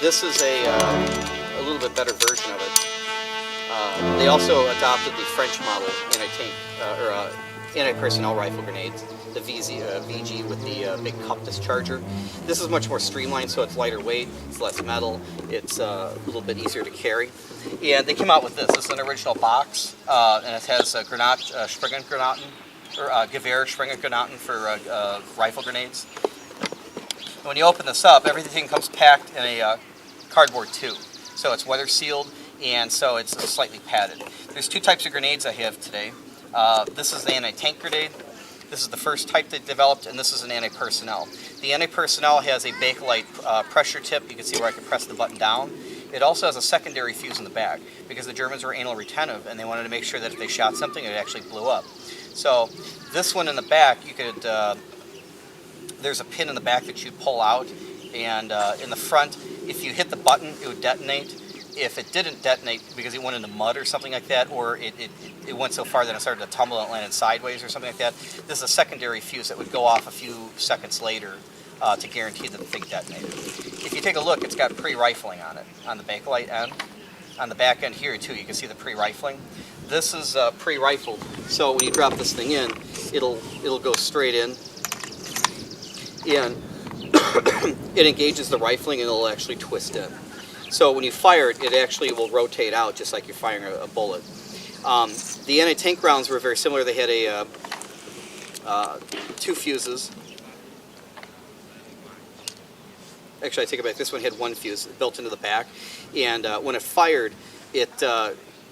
This is a little bit better version of it. They also adopted the French model anti-tank or anti-personnel rifle grenades, the VG with the big cup discharger. This is much more streamlined, so it's lighter weight, it's less metal, it's a little bit easier to carry. And they came out with this. This is an original box, and it has Springengranaten, or Gewehr Springengranaten for rifle grenades. And when you open this up, everything comes packed in a cardboard tube. So it's weather sealed, and so it's slightly padded. There's two types of grenades I have today. This is the anti-tank grenade. This is the first type they developed, and this is an anti-personnel. The anti-personnel has a Bakelite pressure tip. You can see where I can press the button down. It also has a secondary fuse in the back because the Germans were anal retentive, and they wanted to make sure that if they shot something, it actually blew up. So this one in the back, you could there's a pin in the back that you pull out, and in the front, if you hit the button, it would detonate. If it didn't detonate because it went into mud or something like that, or it went so far that it started to tumble and it landed sideways or something like that, this is a secondary fuse that would go off a few seconds later to guarantee that the thing detonated. If you take a look, it's got pre-rifling on it, on the Bakelite end. On the back end here too, you can see the pre-rifling. This is pre-rifled, so when you drop this thing in, it'll go straight in, and it engages the rifling and it'll actually twist in. So when you fire it, it actually will rotate out just like you're firing a bullet. The anti-tank rounds were very similar. They had two fuses. Actually, I take it back. This one had one fuse built into the back, and when it fired, it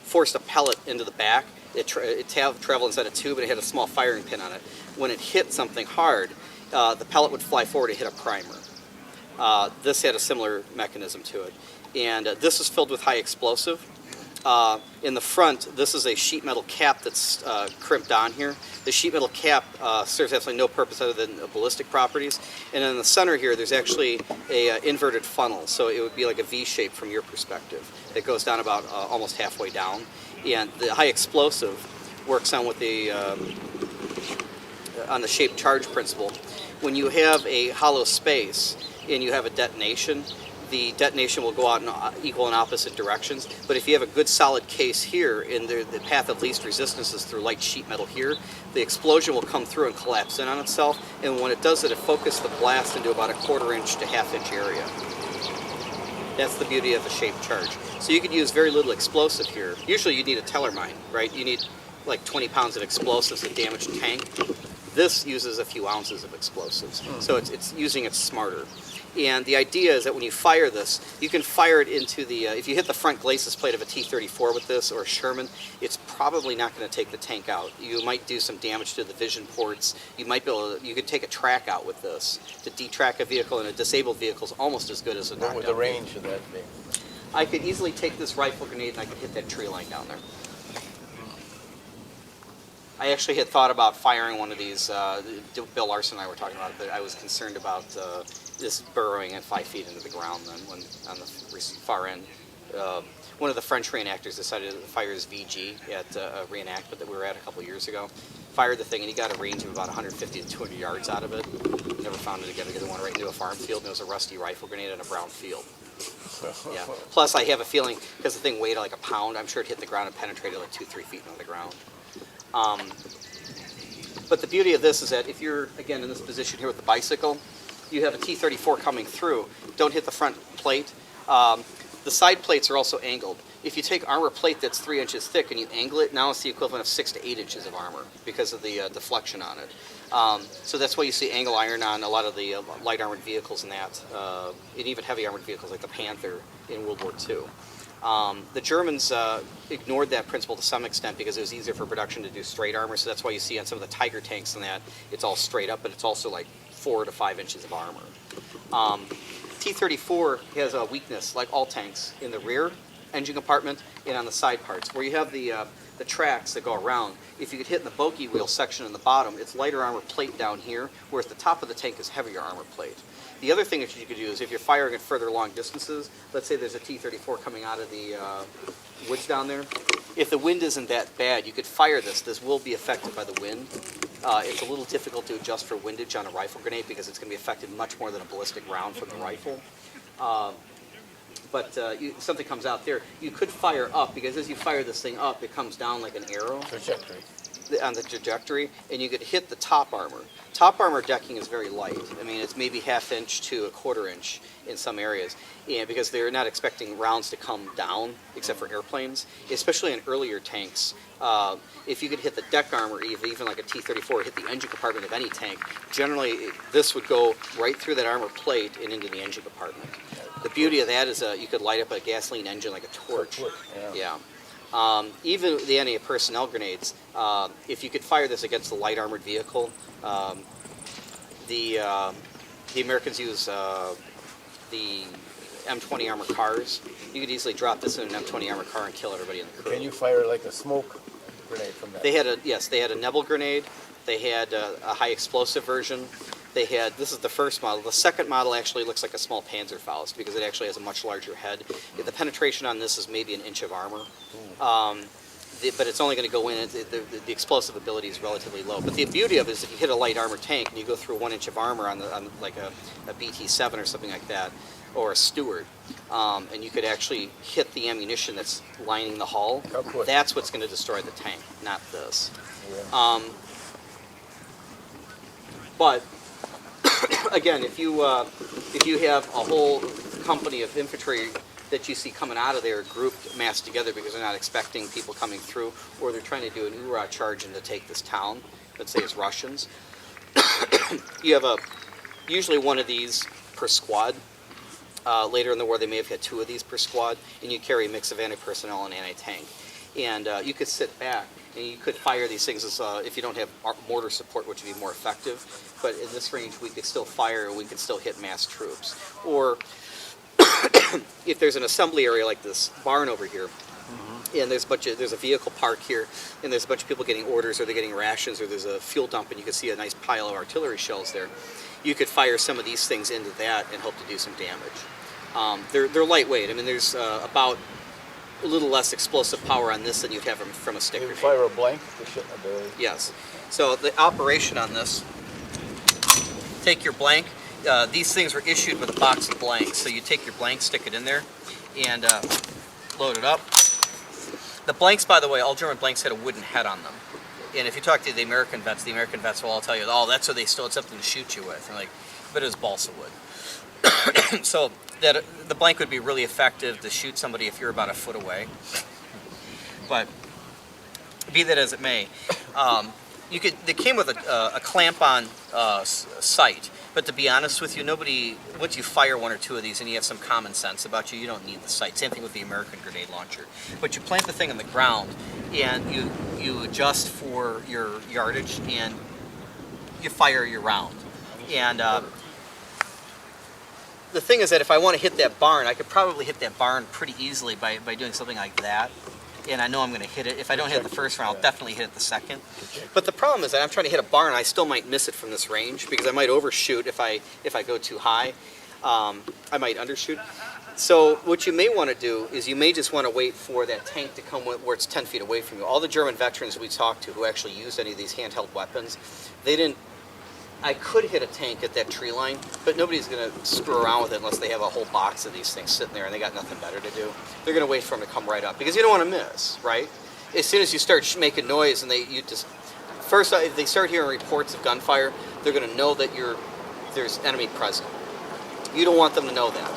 forced a pellet into the back. It traveled inside a tube, and it had a small firing pin on it. When it hit something hard, the pellet would fly forward and hit a primer. This had a similar mechanism to it. And this is filled with high explosive. In the front, this is a sheet metal cap that's crimped on here. The sheet metal cap serves absolutely no purpose other than ballistic properties. And in the center here, there's actually a inverted funnel, so it would be like a V shape from your perspective. It goes down about almost halfway down. And the high explosive works on what on the shaped charge principle. When you have a hollow space and you have a detonation, the detonation will go out in equal and opposite directions. But if you have a good solid case here, and the path of least resistance is through light sheet metal here, the explosion will come through and collapse in on itself. And when it does it focuses the blast into about a 1/4 inch to 1/2 inch area. That's the beauty of the shaped charge. So you could use very little explosive here. Usually you need a teller mine, right? You need like 20 pounds of explosives to damage a tank. This uses a few ounces of explosives. So it's using it smarter. And the idea is that when you fire this, you can fire it into the, if you hit the front glacis plate of a T-34 with this, or a Sherman, it's probably not going to take the tank out. You might do some damage to the vision ports. You might be able to, you could take a track out with this. To detrack a vehicle, and a disabled vehicle is almost as good as a knockdown. What would the range of that be? I could easily take this rifle grenade and I could hit that tree line down there. I actually had thought about firing one of these. Bill Larson and I were talking about it, but I was concerned about this burrowing at 5 feet into the ground. Then, when on the far end, one of the French reenactors decided to fire his VG at a reenactment that we were at a couple years ago. Fired the thing, and he got a range of about 150 to 200 yards out of it. Never found it again. Because it went right into a farm field, and it was a rusty rifle grenade in a brown field. Yeah. Plus, I have a feeling because the thing weighed like a pound, I'm sure it hit the ground and penetrated like 2-3 feet into the ground. But the beauty of this is that if you're, again, in this position here with the bicycle, you have a T-34 coming through. Don't hit the front plate. The side plates are also angled. If you take armor plate that's 3 inches thick and you angle it, now it's the equivalent of 6 to 8 inches of armor because of the deflection on it. So that's why you see angle iron on a lot of the light armored vehicles and that, and even heavy armored vehicles like the Panther in World War II. The Germans ignored that principle to some extent because it was easier for production to do straight armor, so that's why you see on some of the Tiger tanks and that, it's all straight up, but it's also like 4 to 5 inches of armor. T-34 has a weakness, like all tanks, in the rear engine compartment and on the side parts. Where you have the tracks that go around, if you get hit in the bogey wheel section in the bottom, it's lighter armor plate down here, whereas the top of the tank is heavier armor plate. The other thing that you could do is if you're firing at further long distances, let's say there's a T-34 coming out of the woods down there, if the wind isn't that bad, you could fire this. This will be affected by the wind. It's a little difficult to adjust for windage on a rifle grenade because it's going to be affected much more than a ballistic round from the rifle. but something comes out there. You could fire up, because as you fire this thing up, it comes down like an arrow. Trajectory. On the trajectory, and you could hit the top armor. Top armor decking is very light. I mean, it's maybe 1/2 inch to 1/4 inch in some areas, and because they're not expecting rounds to come down, except for airplanes, especially in earlier tanks. If you could hit the deck armor, even like a T-34, hit the engine compartment of any tank, generally this would go right through that armor plate and into the engine compartment. The beauty of that is you could light up a gasoline engine like a torch. Yeah. Even the anti-personnel grenades, if you could fire this against the light armored vehicle, the Americans use the M20 armored cars. You could easily drop this in an M20 armored car and kill everybody in the crew. Can you fire like a smoke grenade from that? They had a Nebel grenade. They had a high explosive version. They had, this is the first model. The second model actually looks like a small Panzerfaust because it actually has a much larger head. The penetration on this is maybe 1 inch of armor. But it's only going to go in, the explosive ability is relatively low. But the beauty of it is if you hit a light armored tank and you go through 1 inch of armor on like a BT-7 or something like that, or a Stewart, and you could actually hit the ammunition that's lining the hull, that's what's going to destroy the tank, not this. Yeah. But again, if you have a whole company of infantry that you see coming out of there grouped, massed together because they're not expecting people coming through, or they're trying to do an URA charge and to take this town, let's say it's Russians, you have usually one of these per squad. Later in the war, they may have had 2 of these per squad, and you carry a mix of anti-personnel and anti-tank. And you could sit back, and you could fire these things as, if you don't have mortar support, which would be more effective. But in this range, we could still fire, and we could still hit mass troops. Or if there's an assembly area like this barn over here, and there's a vehicle park here, and there's a bunch of people getting orders, or they're getting rations, or there's a fuel dump, and you can see a nice pile of artillery shells there. You could fire some of these things into that and hope to do some damage. They're lightweight. I mean, there's about a little less explosive power on this than you'd have from a stick grenade. You fire a blank? Yes. So the operation on this, take your blank. These things were issued with a box of blanks. So you take your blank, stick it in there, and load it up. The blanks, by the way, all German blanks had a wooden head on them. And if you talk to the American vets will all tell you, oh, that's what they stole, it's something to shoot you with. And like, but it was balsa wood. So that the blank would be really effective to shoot somebody if you're about a foot away. But be that as it may, they came with a clamp-on sight. But to be honest with you, once you fire 1 or 2 of these and you have some common sense about you, you don't need the sight. Same thing with the American grenade launcher. But you plant the thing on the ground, and you adjust for your yardage, and you fire your round. And the thing is that if I want to hit that barn, I could probably hit that barn pretty easily by doing something like that. And I know I'm going to hit it. If I don't hit the first round, I'll definitely hit it the second. But the problem is that I'm trying to hit a barn, I still might miss it from this range because I might overshoot if I go too high. I might undershoot. So what you may want to do is you may just want to wait for that tank to come where it's 10 feet away from you. All the German veterans we talked to who actually used any of these handheld weapons, they didn't. I could hit a tank at that tree line, but nobody's going to screw around with it unless they have a whole box of these things sitting there and they got nothing better to do. They're going to wait for them to come right up because you don't want to miss, right? As soon as you start making noise and first, if they start hearing reports of gunfire, they're going to know that there's enemy present. You don't want them to know that.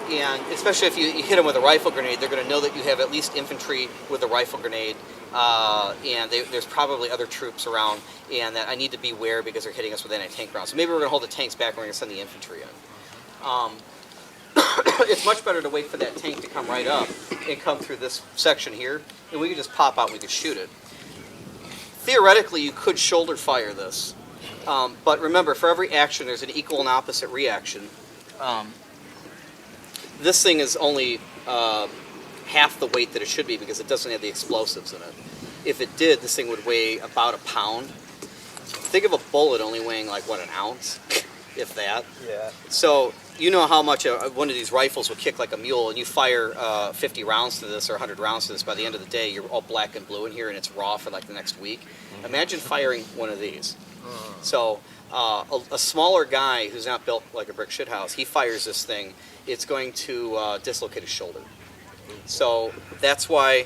And especially if you hit them with a rifle grenade, they're going to know that you have at least infantry with a rifle grenade, and there's probably other troops around, and that I need to beware because they're hitting us with anti-tank rounds. So maybe we're going to hold the tanks back and we're going to send the infantry in. It's much better to wait for that tank to come right up and come through this section here, and we could just pop out and we could shoot it. Theoretically, you could shoulder fire this, but remember, for every action, there's an equal and opposite reaction. This thing is only half the weight that it should be because it doesn't have the explosives in it. If it did, this thing would weigh about a pound. Think of a bullet only weighing like, what, an ounce, if that? Yeah. So you know how much one of these rifles will kick like a mule, and you fire 50 rounds to this or 100 rounds to this. By the end of the day, you're all black and blue in here, and it's raw for like the next week. Imagine firing one of these. So a smaller guy who's not built like a brick shithouse, he fires this thing, it's going to dislocate his shoulder. So that's why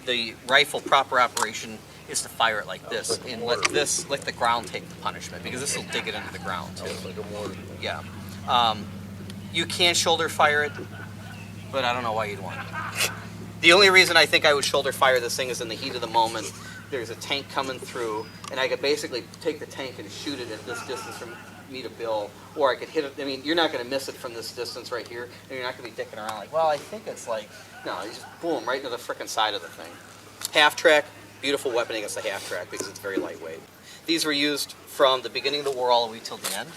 the rifle proper operation is to fire it like this and let the ground take the punishment, because this will dig it into the ground too. It's like a mortar. Yeah. You can shoulder fire it, but I don't know why you'd want it. The only reason I think I would shoulder fire this thing is in the heat of the moment. There's a tank coming through, and I could basically take the tank and shoot it at this distance from me to Bill, or I could hit it. I mean, you're not going to miss it from this distance right here, and you're not going to be dicking around like, well, I think it's like, no, you just boom, right into the frickin' side of the thing. Half track, beautiful weapon against the half track because it's very lightweight. These were used from the beginning of the war all the way till the end.